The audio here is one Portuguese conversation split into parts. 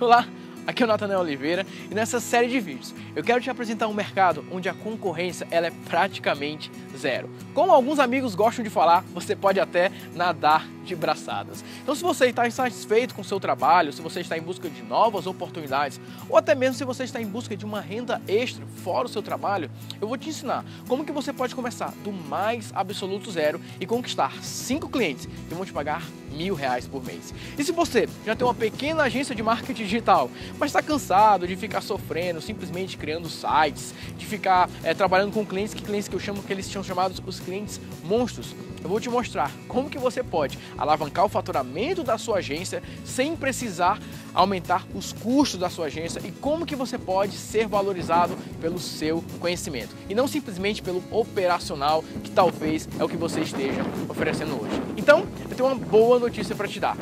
Olá, aqui é o Natanael Oliveira e nessa série de vídeos eu quero te apresentar um mercado onde a concorrência ela é praticamente zero. Como alguns amigos gostam de falar, você pode até nadar de braçadas. Então se você está insatisfeito com o seu trabalho, se você está em busca de novas oportunidades ou até mesmo se você está em busca de uma renda extra fora o seu trabalho, eu vou te ensinar como que você pode começar do mais absoluto zero e conquistar 5 clientes que vão te pagar R$1.000 por mês. E se você já tem uma pequena agência de marketing digital, mas está cansado de ficar sofrendo, simplesmente criando sites, de ficar trabalhando com clientes que eu chamo que eles são chamados os clientes monstros, eu vou te mostrar como que você pode alavancar o faturamento da sua agência sem precisar aumentar os custos da sua agência e como que você pode ser valorizado pelo seu conhecimento e não simplesmente pelo operacional que talvez é o que você esteja oferecendo hoje. Então, eu tenho uma boa notícia para te dar.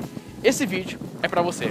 Esse vídeo é para você.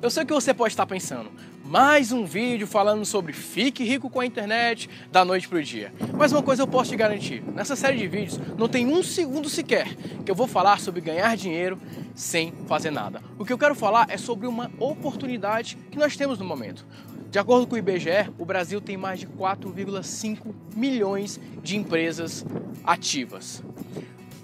Eu sei o que você pode estar pensando. Mais um vídeo falando sobre fique rico com a internet da noite para o dia. Mas uma coisa eu posso te garantir, nessa série de vídeos não tem um segundo sequer que eu vou falar sobre ganhar dinheiro sem fazer nada. O que eu quero falar é sobre uma oportunidade que nós temos no momento. De acordo com o IBGE, o Brasil tem mais de 4,5 milhões de empresas ativas.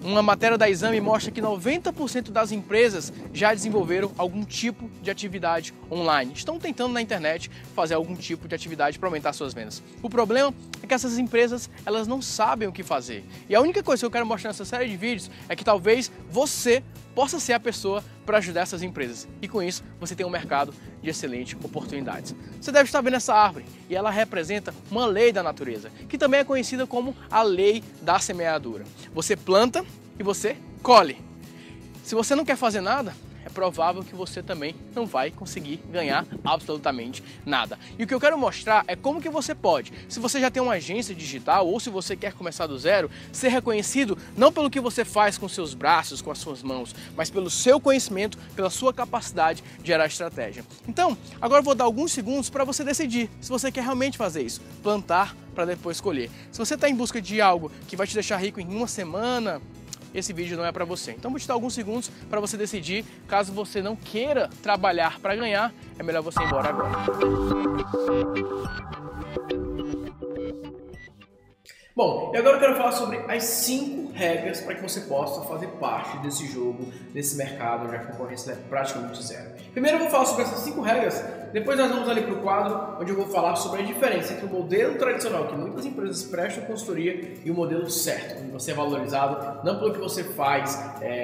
Uma matéria da Exame mostra que 90% das empresas já desenvolveram algum tipo de atividade online. Estão tentando na internet fazer algum tipo de atividade para aumentar suas vendas. O problema é que essas empresas elas não sabem o que fazer. E a única coisa que eu quero mostrar nessa série de vídeos é que talvez você possa ser a pessoa para ajudar essas empresas. E com isso, você tem um mercado de excelentes oportunidades. Você deve estar vendo essa árvore e ela representa uma lei da natureza, que também é conhecida como a lei da semeadura. Você planta e você colhe. Se você não quer fazer nada, é provável que você também não vai conseguir ganhar absolutamente nada. E o que eu quero mostrar é como que você pode, se você já tem uma agência digital ou se você quer começar do zero, ser reconhecido não pelo que você faz com seus braços, com as suas mãos, mas pelo seu conhecimento, pela sua capacidade de gerar estratégia. Então, agora eu vou dar alguns segundos para você decidir se você quer realmente fazer isso, plantar para depois colher. Se você está em busca de algo que vai te deixar rico em uma semana, esse vídeo não é para você. Então vou te dar alguns segundos para você decidir. Caso você não queira trabalhar para ganhar, é melhor você ir embora agora. Bom, e agora eu quero falar sobre as 5 regras para que você possa fazer parte desse jogo, desse mercado onde a concorrência é praticamente zero. Primeiro eu vou falar sobre essas 5 regras, depois nós vamos ali para o quadro onde eu vou falar sobre a diferença entre o modelo tradicional, que muitas empresas prestam consultoria, e o modelo certo, onde você é valorizado não pelo que você faz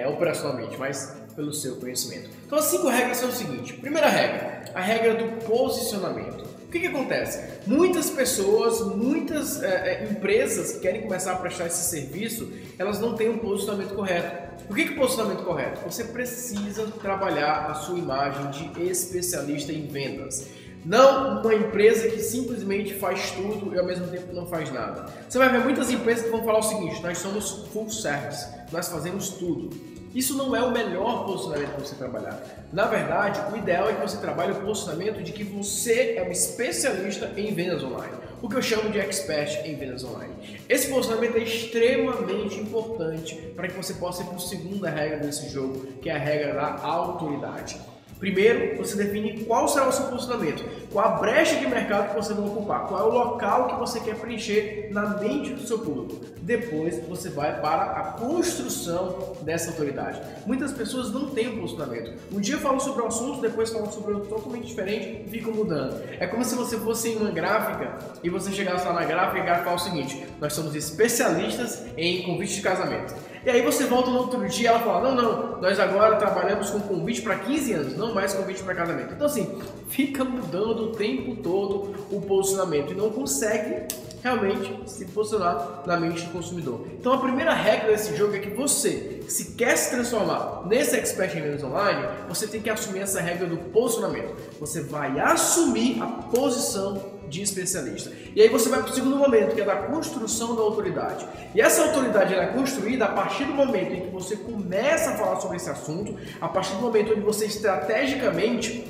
operacionalmente, mas pelo seu conhecimento. Então as 5 regras são o seguinte. Primeira regra, a regra do posicionamento. O que acontece? Muitas pessoas, muitas empresas que querem começar a prestar esse serviço, elas não têm um posicionamento correto. O que é posicionamento correto? Você precisa trabalhar a sua imagem de especialista em vendas. Não uma empresa que simplesmente faz tudo e ao mesmo tempo não faz nada. Você vai ver muitas empresas que vão falar o seguinte: nós somos full service, nós fazemos tudo. Isso não é o melhor posicionamento para você trabalhar. Na verdade, o ideal é que você trabalhe o posicionamento de que você é um especialista em vendas online. O que eu chamo de expert em vendas online. Esse posicionamento é extremamente importante para que você possa ir para a segunda regra desse jogo, que é a regra da autoridade. Primeiro, você define qual será o seu posicionamento, qual a brecha de mercado que você vai ocupar, qual é o local que você quer preencher na mente do seu público. Depois, você vai para a construção dessa autoridade. Muitas pessoas não têm um posicionamento. Um dia falam sobre um assunto, depois falam sobre outro totalmente diferente e ficam mudando. É como se você fosse em uma gráfica e você chegasse lá na gráfica e a gráfica fala o seguinte: nós somos especialistas em convite de casamento. E aí você volta no outro dia e ela fala: não, nós agora trabalhamos com convite para 15 anos, não mais convite para casamento. Então assim, fica mudando o tempo todo o posicionamento e não consegue realmente se posicionar na mente do consumidor. Então a primeira regra desse jogo é que você, se quer se transformar nesse expert em vendas online, você tem que assumir essa regra do posicionamento. Você vai assumir a posição de especialista. E aí você vai para o segundo momento, que é da construção da autoridade. E essa autoridade ela é construída a partir do momento em que você começa a falar sobre esse assunto, a partir do momento onde você estrategicamente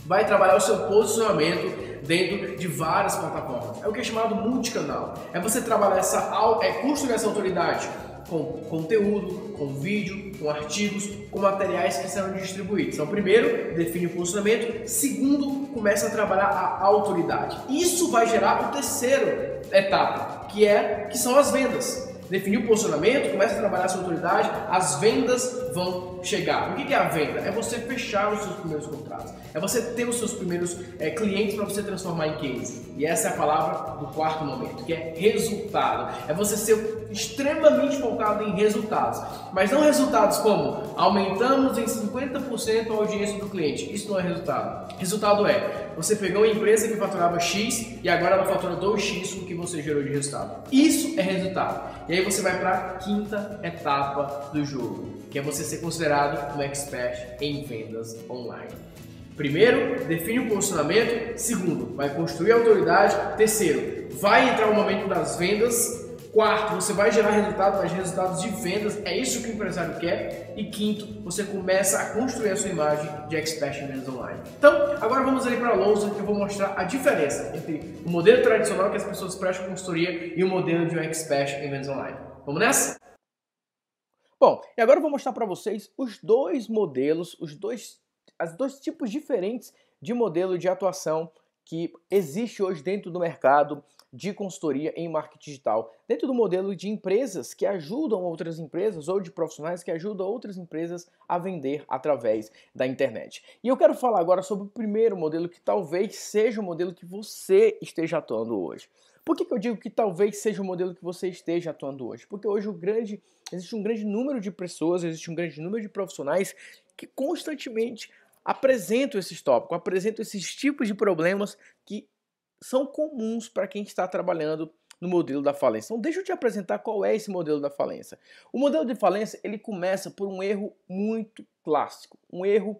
vai trabalhar o seu posicionamento dentro de várias plataformas. É o que é chamado multicanal. É você trabalhar construir essa autoridade com conteúdo, com vídeo, com artigos, com materiais que serão distribuídos. Então, primeiro, define o posicionamento. Segundo, começa a trabalhar a autoridade. Isso vai gerar o terceiro etapa, que são as vendas. Definir o posicionamento, começa a trabalhar a sua autoridade, as vendas vão chegar. O que é a venda? É você fechar os seus primeiros contratos. É você ter os seus primeiros clientes para você transformar em case. E essa é a palavra do quarto momento, que é resultado. É você ser extremamente focado em resultados. Mas não resultados como aumentamos em 50% a audiência do cliente. Isso não é resultado. Resultado é, você pegou uma empresa que faturava X e agora ela fatura 2X com o que você gerou de resultado. Isso é resultado. E aí você vai para a quinta etapa do jogo, que é você ser considerado um expert em vendas online. Primeiro, define o posicionamento. Segundo, vai construir a autoridade. Terceiro, vai entrar o momento das vendas. Quarto, você vai gerar resultado, mas resultados de vendas, é isso que o empresário quer. E quinto, você começa a construir a sua imagem de expert em vendas online. Então, agora vamos ali para a lousa, que eu vou mostrar a diferença entre o modelo tradicional que as pessoas prestam consultoria e o modelo de um expert em vendas online. Vamos nessa? Bom, e agora eu vou mostrar para vocês os dois modelos, os dois tipos diferentes de modelo de atuação que existe hoje dentro do mercado de consultoria em marketing digital, dentro do modelo de empresas que ajudam outras empresas ou de profissionais que ajudam outras empresas a vender através da internet. E eu quero falar agora sobre o primeiro modelo, que talvez seja o modelo que você esteja atuando hoje. Por que eu digo que talvez seja o modelo que você esteja atuando hoje? Porque hoje existe um grande número de pessoas, existe um grande número de profissionais que constantemente apresentam esses tópicos, apresentam esses tipos de problemas que são comuns para quem está trabalhando no modelo da falência. Então deixa eu te apresentar qual é esse modelo da falência. O modelo de falência, ele começa por um erro muito clássico, um erro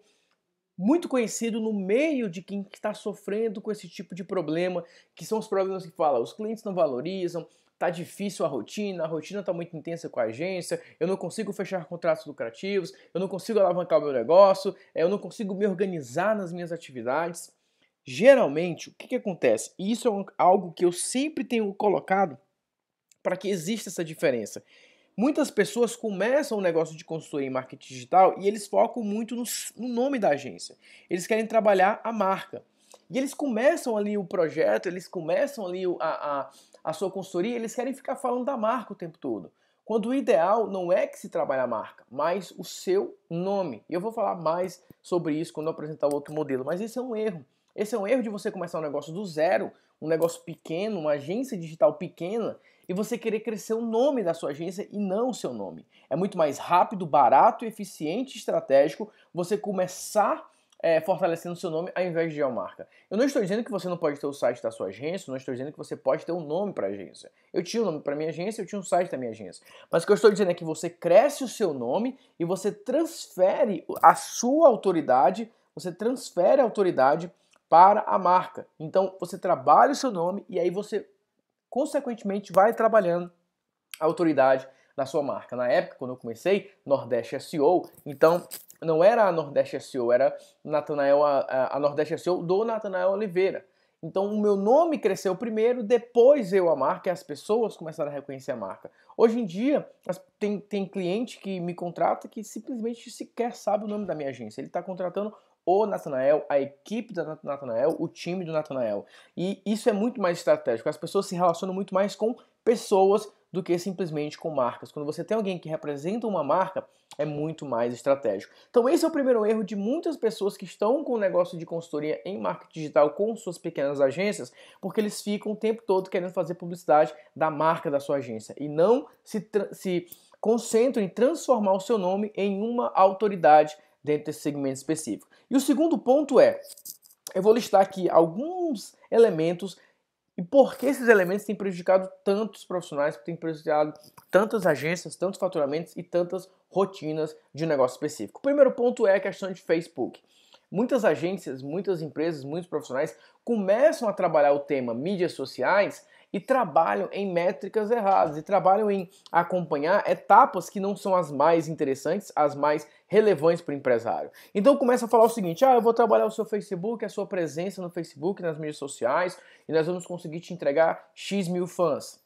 muito conhecido no meio de quem está sofrendo com esse tipo de problema, que são os problemas que falam, os clientes não valorizam, tá difícil a rotina tá muito intensa com a agência, eu não consigo fechar contratos lucrativos, eu não consigo alavancar o meu negócio, eu não consigo me organizar nas minhas atividades. Geralmente, o que acontece? E isso é algo que eu sempre tenho colocado para que exista essa diferença. Muitas pessoas começam um negócio de consultoria em marketing digital e eles focam muito no nome da agência. Eles querem trabalhar a marca. E eles começam ali o projeto, eles começam ali a sua consultoria, eles querem ficar falando da marca o tempo todo. Quando o ideal não é que se trabalhe a marca, mas o seu nome. E eu vou falar mais sobre isso quando eu apresentar o outro modelo, mas esse é um erro. Esse é um erro de você começar um negócio do zero, um negócio pequeno, uma agência digital pequena, e você querer crescer o nome da sua agência e não o seu nome. É muito mais rápido, barato, eficiente e estratégico você começar fortalecendo o seu nome ao invés de a marca. Eu não estou dizendo que você não pode ter o site da sua agência, não estou dizendo que você pode ter um nome para a agência. Eu tinha um nome para minha agência, eu tinha um site da minha agência. Mas o que eu estou dizendo é que você cresce o seu nome e você transfere a sua autoridade, para a marca. Então, você trabalha o seu nome e aí você, consequentemente, vai trabalhando a autoridade na sua marca. Na época, quando eu comecei, Nordeste SEO, então, não era a Nordeste SEO, era a Nordeste SEO do Natanael Oliveira. Então, o meu nome cresceu primeiro, depois veio a marca e as pessoas começaram a reconhecer a marca. Hoje em dia, tem cliente que me contrata que simplesmente sequer sabe o nome da minha agência. Ele está contratando o Natanael, a equipe do Natanael, o time do Natanael. E isso é muito mais estratégico. As pessoas se relacionam muito mais com pessoas do que simplesmente com marcas. Quando você tem alguém que representa uma marca, é muito mais estratégico. Então esse é o primeiro erro de muitas pessoas que estão com o negócio de consultoria em marketing digital com suas pequenas agências, porque eles ficam o tempo todo querendo fazer publicidade da marca da sua agência e não se concentram em transformar o seu nome em uma autoridade dentro desse segmento específico. E o segundo ponto eu vou listar aqui alguns elementos e por que esses elementos têm prejudicado tantos profissionais, têm prejudicado tantas agências, tantos faturamentos e tantas rotinas de um negócio específico. O primeiro ponto é a questão de Facebook. Muitas agências, muitas empresas, muitos profissionais começam a trabalhar o tema mídias sociais e trabalham em métricas erradas, e trabalham em acompanhar etapas que não são as mais interessantes, as mais relevantes para o empresário. Então começa a falar o seguinte: eu vou trabalhar o seu Facebook, a sua presença no Facebook, nas mídias sociais, e nós vamos conseguir te entregar X mil fãs.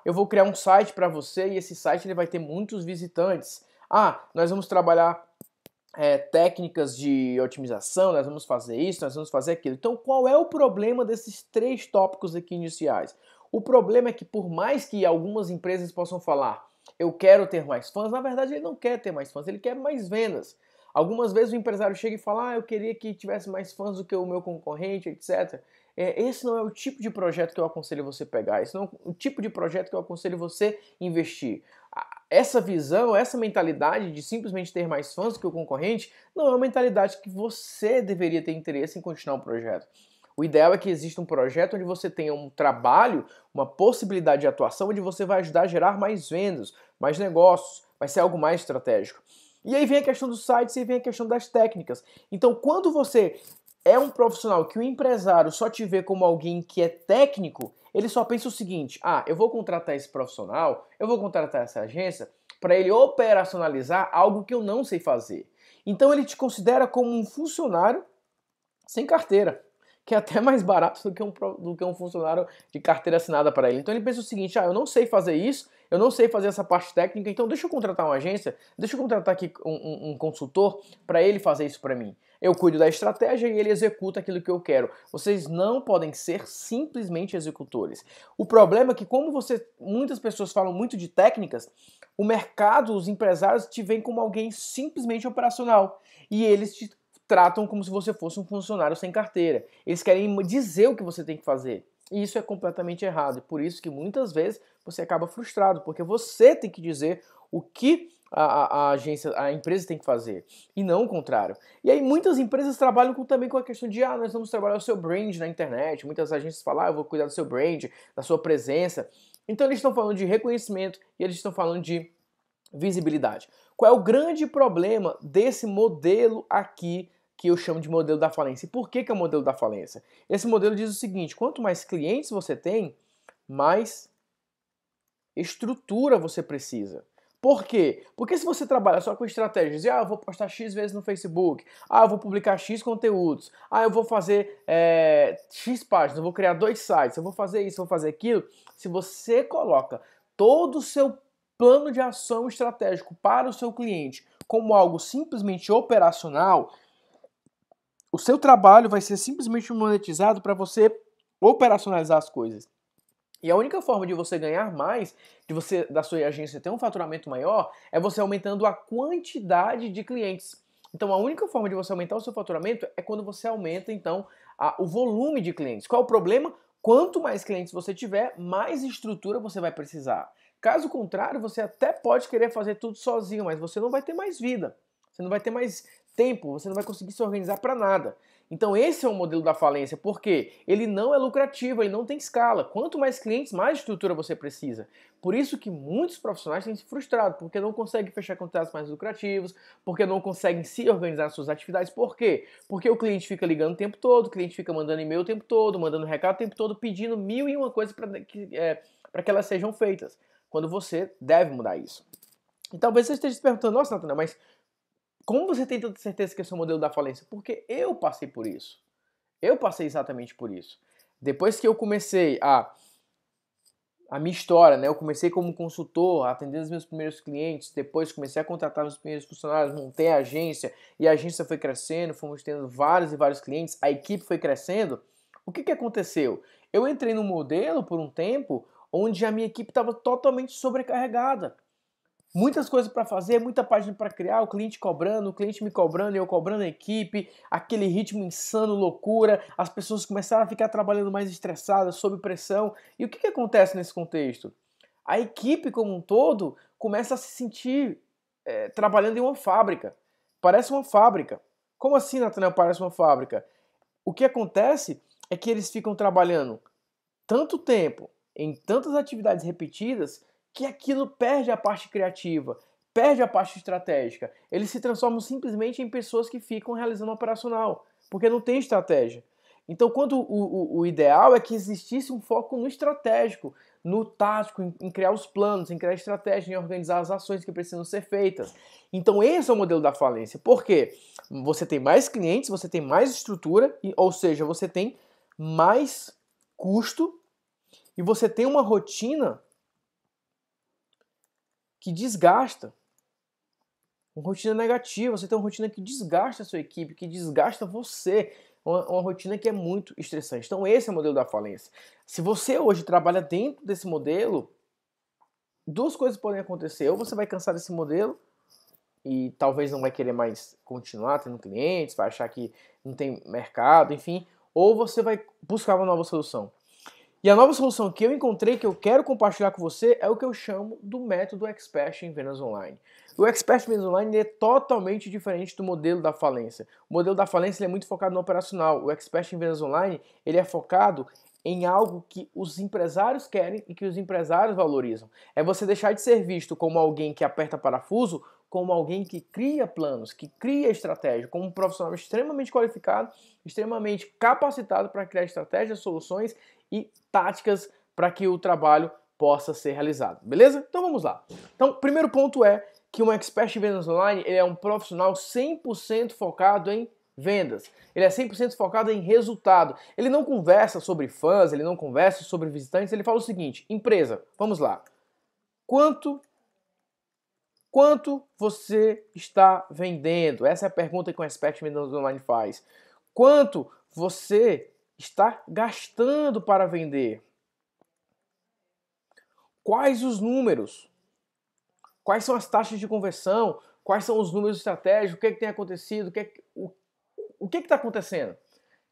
Eu vou criar um site para você e esse site ele vai ter muitos visitantes. Nós vamos trabalhar técnicas de otimização, nós vamos fazer isso, nós vamos fazer aquilo. Então, qual é o problema desses 3 tópicos aqui iniciais? O problema é que por mais que algumas empresas possam falar, eu quero ter mais fãs, na verdade ele não quer ter mais fãs, ele quer mais vendas. Algumas vezes o empresário chega e fala, eu queria que tivesse mais fãs do que o meu concorrente, etc. Esse não é o tipo de projeto que eu aconselho você pegar, esse não é o tipo de projeto que eu aconselho você investir. Essa visão, essa mentalidade de simplesmente ter mais fãs do que o concorrente, não é uma mentalidade que você deveria ter interesse em continuar um projeto. O ideal é que exista um projeto onde você tenha um trabalho, uma possibilidade de atuação, onde você vai ajudar a gerar mais vendas, mais negócios, vai ser algo mais estratégico. E aí vem a questão dos sites e vem a questão das técnicas. Então, quando você é um profissional que o empresário só te vê como alguém que é técnico, ele só pensa o seguinte: eu vou contratar esse profissional, eu vou contratar essa agência para ele operacionalizar algo que eu não sei fazer. Então ele te considera como um funcionário sem carteira, que é até mais barato do que um funcionário de carteira assinada para ele. Então ele pensa o seguinte: eu não sei fazer isso, eu não sei fazer essa parte técnica, então deixa eu contratar uma agência, deixa eu contratar aqui um consultor para ele fazer isso para mim. Eu cuido da estratégia e ele executa aquilo que eu quero. Vocês não podem ser simplesmente executores. O problema é que como muitas pessoas falam muito de técnicas, o mercado, os empresários te veem como alguém simplesmente operacional e eles te tratam como se você fosse um funcionário sem carteira. Eles querem dizer o que você tem que fazer. E isso é completamente errado. E por isso que muitas vezes você acaba frustrado, porque você tem que dizer o que a agência, a empresa tem que fazer, e não o contrário. E aí muitas empresas trabalham também com a questão de nós vamos trabalhar o seu brand na internet. Muitas agências falam, eu vou cuidar do seu brand, da sua presença. Então eles estão falando de reconhecimento e eles estão falando de visibilidade. Qual é o grande problema desse modelo aqui que eu chamo de modelo da falência? E por que é o modelo da falência? Esse modelo diz o seguinte: quanto mais clientes você tem, mais estrutura você precisa. Por quê? Porque se você trabalha só com estratégias, eu vou postar X vezes no Facebook, eu vou publicar X conteúdos, eu vou fazer X páginas, eu vou criar 2 sites, eu vou fazer isso, eu vou fazer aquilo. Se você coloca todo o seu plano de ação estratégico para o seu cliente como algo simplesmente operacional, o seu trabalho vai ser simplesmente monetizado para você operacionalizar as coisas. E a única forma de você ganhar mais, da sua agência ter um faturamento maior, é você aumentando a quantidade de clientes. Então a única forma de você aumentar o seu faturamento é quando você aumenta então o volume de clientes. Qual é o problema? Quanto mais clientes você tiver, mais estrutura você vai precisar. Caso contrário, você até pode querer fazer tudo sozinho, mas você não vai ter mais vida. Você não vai ter mais tempo, você não vai conseguir se organizar para nada. Então esse é o modelo da falência, porque ele não é lucrativo, ele não tem escala. Quanto mais clientes, mais estrutura você precisa. Por isso que muitos profissionais têm se frustrado, porque não conseguem fechar contratos mais lucrativos, porque não conseguem se organizar nas suas atividades. Por quê? Porque o cliente fica ligando o tempo todo, o cliente fica mandando e-mail o tempo todo, mandando recado o tempo todo, pedindo 1001 coisas para que elas sejam feitas, quando você deve mudar isso. E talvez você esteja se perguntando, nossa, Natanael, mas como você tem tanta certeza que esse é o modelo da falência? Porque eu passei por isso. Eu passei exatamente por isso. Depois que eu comecei a minha história, né? Eu comecei como consultor, atendendo os meus primeiros clientes, depois comecei a contratar meus primeiros funcionários, montei a agência, e a agência foi crescendo, fomos tendo vários e vários clientes, a equipe foi crescendo. O que aconteceu? Eu entrei num modelo por um tempo onde a minha equipe estava totalmente sobrecarregada. Muitas coisas para fazer, muita página para criar, o cliente cobrando, o cliente me cobrando, eu cobrando a equipe, aquele ritmo insano, loucura, as pessoas começaram a ficar trabalhando mais estressadas, sob pressão. E o que acontece nesse contexto? A equipe como um todo começa a se sentir trabalhando em uma fábrica. Parece uma fábrica. Como assim, Natanael, parece uma fábrica? O que acontece é que eles ficam trabalhando tanto tempo, em tantas atividades repetidas, que aquilo perde a parte criativa, perde a parte estratégica. Eles se transformam simplesmente em pessoas que ficam realizando operacional, porque não tem estratégia. Então, quando o ideal é que existisse um foco no estratégico, no tático, em criar os planos, em criar estratégia, em organizar as ações que precisam ser feitas. Então, esse é o modelo da falência. Por quê? Você tem mais clientes, você tem mais estrutura, ou seja, você tem mais custo e você tem uma rotina que desgasta. Uma rotina negativa, você tem uma rotina que desgasta a sua equipe, que desgasta você. Uma rotina que é muito estressante. Então esse é o modelo da falência. Se você hoje trabalha dentro desse modelo, duas coisas podem acontecer. Ou você vai cansar desse modelo e talvez não vai querer mais continuar tendo clientes, vai achar que não tem mercado, enfim. Ou você vai buscar uma nova solução. E a nova solução que eu encontrei, que eu quero compartilhar com você, é o que eu chamo do método Expert em Vendas Online. O Expert em Vendas Online é totalmente diferente do modelo da falência. O modelo da falência é muito focado no operacional. O Expert em Vendas Online ele é focado em algo que os empresários querem e que os empresários valorizam. É você deixar de ser visto como alguém que aperta parafuso, como alguém que cria planos, que cria estratégia, como um profissional extremamente qualificado, extremamente capacitado para criar estratégias, soluções e táticas para que o trabalho possa ser realizado. Beleza? Então vamos lá. Então, o primeiro ponto é que um expert em vendas online ele é um profissional 100% focado em vendas. Ele é 100% focado em resultado. Ele não conversa sobre fãs, ele não conversa sobre visitantes, ele fala o seguinte: empresa, vamos lá. Quanto você está vendendo? Essa é a pergunta que um expert em vendas online faz. Quanto você está gastando para vender? Quais os números? Quais são as taxas de conversão? Quais são os números estratégicos? O que tem acontecido? O que está acontecendo?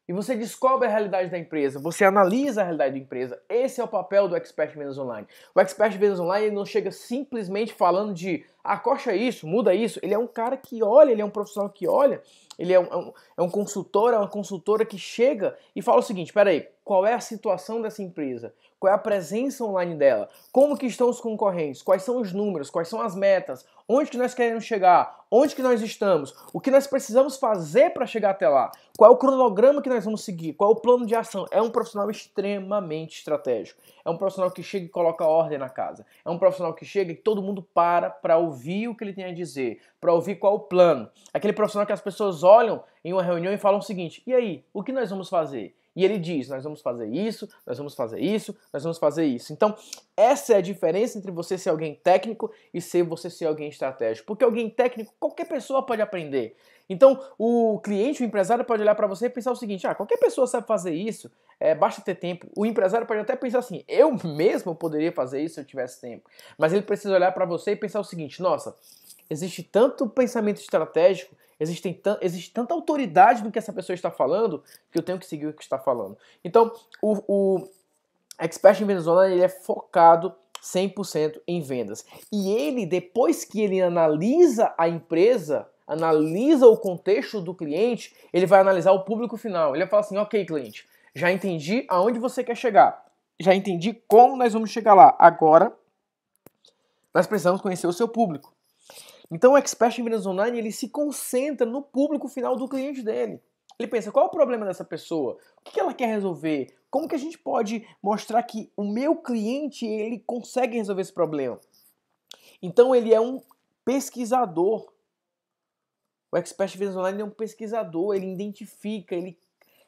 E você descobre a realidade da empresa, você analisa a realidade da empresa. Esse é o papel do Expert em Vendas Online. O Expert em Vendas Online ele não chega simplesmente falando de acocha isso, muda isso. Ele é um cara que olha, ele é um profissional que olha, ele é um consultor, é uma consultora que chega e fala o seguinte: espera aí, qual é a situação dessa empresa? Qual é a presença online dela? Como que estão os concorrentes? Quais são os números? Quais são as metas? Onde que nós queremos chegar? Onde que nós estamos? O que nós precisamos fazer para chegar até lá? Qual é o cronograma que nós vamos seguir? Qual é o plano de ação? É um profissional extremamente estratégico. É um profissional que chega e coloca ordem na casa. É um profissional que chega e todo mundo para ouvir o que ele tem a dizer, para ouvir qual é o plano. Aquele profissional que as pessoas olham em uma reunião e falam o seguinte: e aí, o que nós vamos fazer? E ele diz, nós vamos fazer isso, nós vamos fazer isso, nós vamos fazer isso. Então, essa é a diferença entre você ser alguém técnico e você ser alguém estratégico. Porque alguém técnico, qualquer pessoa pode aprender. Então, o cliente, o empresário pode olhar para você e pensar o seguinte: qualquer pessoa sabe fazer isso, basta ter tempo. O empresário pode até pensar assim: eu mesmo poderia fazer isso se eu tivesse tempo. Mas ele precisa olhar para você e pensar o seguinte: nossa, existe tanto pensamento estratégico, existe tanta autoridade no que essa pessoa está falando, que eu tenho que seguir o que está falando. Então, o Expert em Vendas Online ele é focado 100% em vendas. E ele, depois que ele analisa a empresa, analisa o contexto do cliente, ele vai analisar o público final. Ele vai falar assim: ok, cliente, já entendi aonde você quer chegar, já entendi como nós vamos chegar lá. Agora, nós precisamos conhecer o seu público. Então o Expert em Vendas Online ele se concentra no público final do cliente dele. Ele pensa: qual é o problema dessa pessoa? O que ela quer resolver? Como que a gente pode mostrar que o meu cliente ele consegue resolver esse problema? Então ele é um pesquisador. O Expert em Vendas Online é um pesquisador, ele identifica,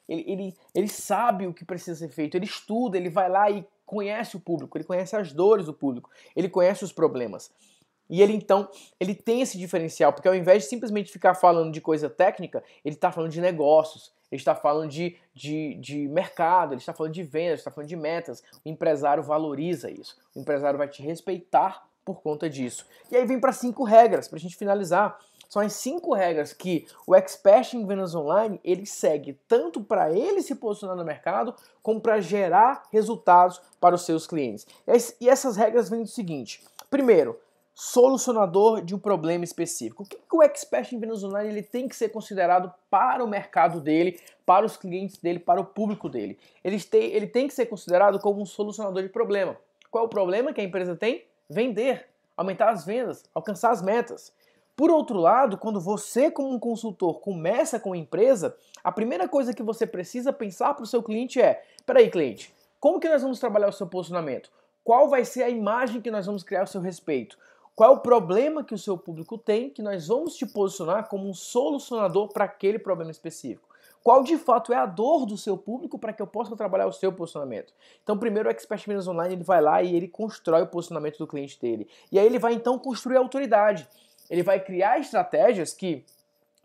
ele sabe o que precisa ser feito, ele estuda, ele vai lá e conhece o público, ele conhece as dores do público, ele conhece os problemas. E ele tem esse diferencial, porque ao invés de simplesmente ficar falando de coisa técnica, ele está falando de negócios, ele está falando de mercado, ele está falando de vendas, ele está falando de metas. O empresário valoriza isso. O empresário vai te respeitar por conta disso. E aí vem para 5 regras, para a gente finalizar. São as 5 regras que o Expert em Vendas Online ele segue tanto para ele se posicionar no mercado, como para gerar resultados para os seus clientes. E essas regras vêm do seguinte: primeiro, solucionador de um problema específico. O que o Expert em Vendas Online ele tem que ser considerado para o mercado dele, para os clientes dele, para o público dele? Ele tem que ser considerado como um solucionador de problema. Qual é o problema que a empresa tem? Vender, aumentar as vendas, alcançar as metas. Por outro lado, quando você como um consultor começa com uma empresa, a primeira coisa que você precisa pensar para o seu cliente é: peraí, cliente, como que nós vamos trabalhar o seu posicionamento? Qual vai ser a imagem que nós vamos criar a seu respeito? Qual é o problema que o seu público tem que nós vamos te posicionar como um solucionador para aquele problema específico? Qual de fato é a dor do seu público para que eu possa trabalhar o seu posicionamento? Então, primeiro o Expert Vendas Online ele vai lá e ele constrói o posicionamento do cliente dele. E aí ele vai então construir a autoridade. Ele vai criar estratégias que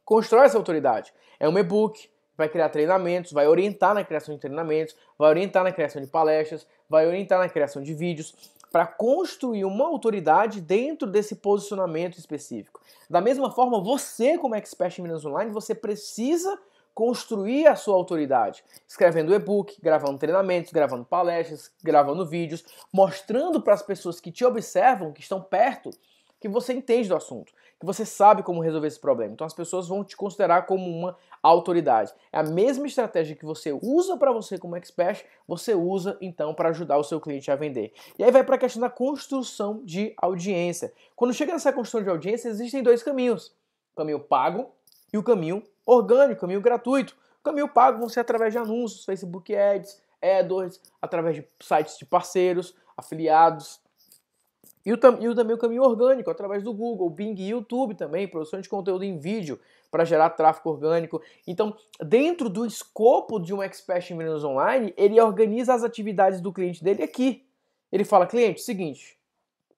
constroem essa autoridade. É um e-book, vai criar treinamentos, vai orientar na criação de treinamentos, vai orientar na criação de palestras, vai orientar na criação de vídeos, para construir uma autoridade dentro desse posicionamento específico. Da mesma forma, você como Expert em Vendas Online, você precisa construir a sua autoridade, escrevendo e-book, gravando treinamentos, gravando palestras, gravando vídeos, mostrando para as pessoas que te observam, que estão perto, que você entende do assunto, que você sabe como resolver esse problema. Então as pessoas vão te considerar como uma autoridade. É a mesma estratégia que você usa para você como expert, você usa então para ajudar o seu cliente a vender. E aí vai para a questão da construção de audiência. Quando chega nessa construção de audiência, existem dois caminhos: o caminho pago e o caminho orgânico, o caminho gratuito. O caminho pago vão ser através de anúncios, Facebook Ads, AdWords, através de sites de parceiros, afiliados. E também o caminho orgânico, através do Google, Bing e YouTube também, produção de conteúdo em vídeo para gerar tráfego orgânico. Então, dentro do escopo de um Expert em Vendas Online, ele organiza as atividades do cliente dele aqui. Ele fala: cliente, seguinte,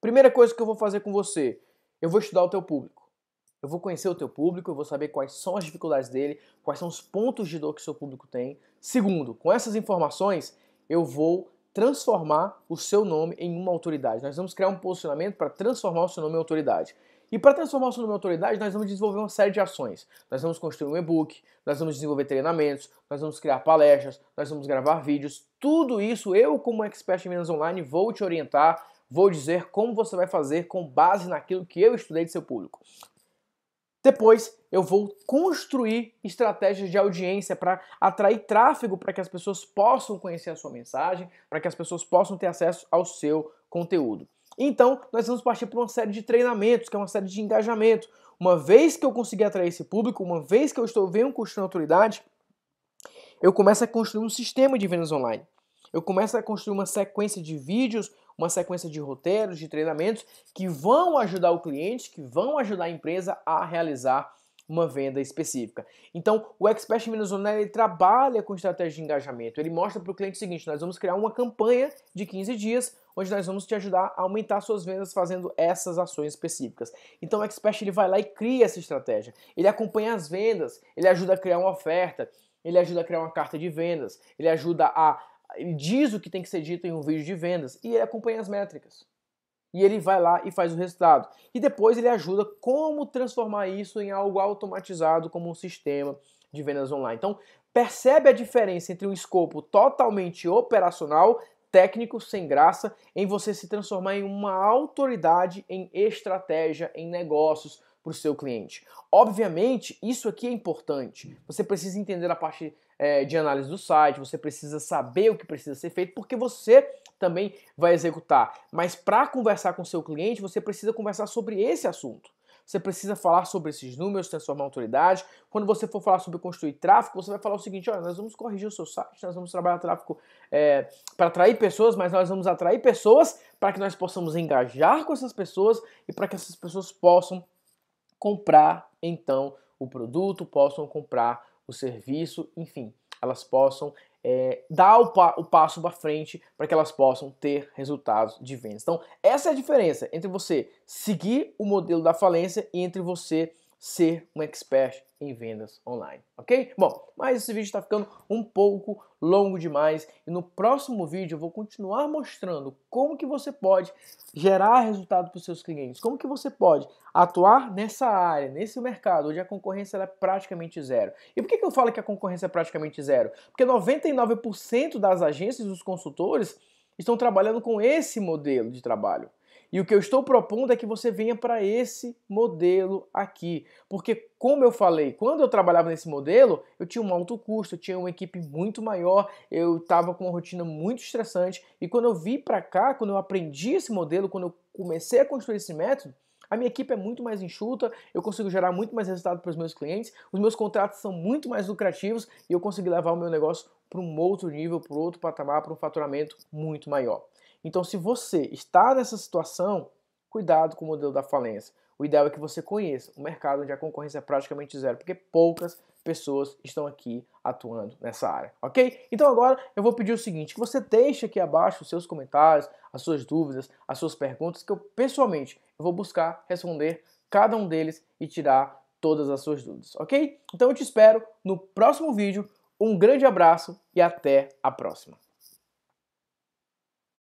primeira coisa que eu vou fazer com você, eu vou estudar o teu público. Eu vou conhecer o teu público, eu vou saber quais são as dificuldades dele, quais são os pontos de dor que o seu público tem. Segundo, com essas informações, eu vou transformar o seu nome em uma autoridade. Nós vamos criar um posicionamento para transformar o seu nome em autoridade. E para transformar o seu nome em autoridade, nós vamos desenvolver uma série de ações. Nós vamos construir um e-book, nós vamos desenvolver treinamentos, nós vamos criar palestras, nós vamos gravar vídeos. Tudo isso eu, como expert em vendas online, vou te orientar, vou dizer como você vai fazer com base naquilo que eu estudei de seu público. Depois, eu vou construir estratégias de audiência para atrair tráfego para que as pessoas possam conhecer a sua mensagem, para que as pessoas possam ter acesso ao seu conteúdo. Então, nós vamos partir para uma série de treinamentos, que é uma série de engajamento. Uma vez que eu conseguir atrair esse público, uma vez que eu venho construindo autoridade, eu começo a construir um sistema de vendas online. Eu começo a construir uma sequência de vídeos, uma sequência de roteiros, de treinamentos que vão ajudar o cliente, que vão ajudar a empresa a realizar uma venda específica. Então, o Expert em Vendas Online ele trabalha com estratégia de engajamento. Ele mostra para o cliente o seguinte: nós vamos criar uma campanha de 15 dias, onde nós vamos te ajudar a aumentar suas vendas fazendo essas ações específicas. Então, o Expert ele vai lá e cria essa estratégia. Ele acompanha as vendas, ele ajuda a criar uma oferta, ele ajuda a criar uma carta de vendas, ele diz o que tem que ser dito em um vídeo de vendas e ele acompanha as métricas. E ele vai lá e faz o resultado. E depois ele ajuda como transformar isso em algo automatizado como um sistema de vendas online. Então, percebe a diferença entre um escopo totalmente operacional, técnico, sem graça, em você se transformar em uma autoridade em estratégia, em negócios para o seu cliente. Obviamente, isso aqui é importante. Você precisa entender a parte de análise do site, você precisa saber o que precisa ser feito, porque você também vai executar. Mas para conversar com o seu cliente, você precisa conversar sobre esse assunto. Você precisa falar sobre esses números, transformar autoridade. Quando você for falar sobre construir tráfego, você vai falar o seguinte: olha, nós vamos corrigir o seu site, nós vamos trabalhar tráfego para atrair pessoas, mas nós vamos atrair pessoas para que nós possamos engajar com essas pessoas e para que essas pessoas possam comprar, então, o produto, possam comprar o serviço, enfim, elas possam dar o passo para frente para que elas possam ter resultados de vendas. Então, essa é a diferença entre você seguir o modelo da falência e entre você ser um expert em vendas online, ok? Bom, mas esse vídeo está ficando um pouco longo demais e no próximo vídeo eu vou continuar mostrando como que você pode gerar resultado para os seus clientes, como que você pode atuar nessa área, nesse mercado onde a concorrência é praticamente zero. E por que eu falo que a concorrência é praticamente zero? Porque 99% das agências e dos consultores estão trabalhando com esse modelo de trabalho. E o que eu estou propondo é que você venha para esse modelo aqui. Porque, como eu falei, quando eu trabalhava nesse modelo, eu tinha um alto custo, eu tinha uma equipe muito maior, eu estava com uma rotina muito estressante. E quando eu vim para cá, quando eu aprendi esse modelo, quando eu comecei a construir esse método, a minha equipe é muito mais enxuta, eu consigo gerar muito mais resultado para os meus clientes, os meus contratos são muito mais lucrativos e eu consigo levar o meu negócio para um outro nível, para outro patamar, para um faturamento muito maior. Então, se você está nessa situação, cuidado com o modelo da falência. O ideal é que você conheça o mercado onde a concorrência é praticamente zero, porque poucas pessoas estão aqui atuando nessa área, ok? Então agora eu vou pedir o seguinte, que você deixe aqui abaixo os seus comentários, as suas dúvidas, as suas perguntas, que eu pessoalmente vou buscar responder cada um deles e tirar todas as suas dúvidas, ok? Então eu te espero no próximo vídeo, um grande abraço e até a próxima.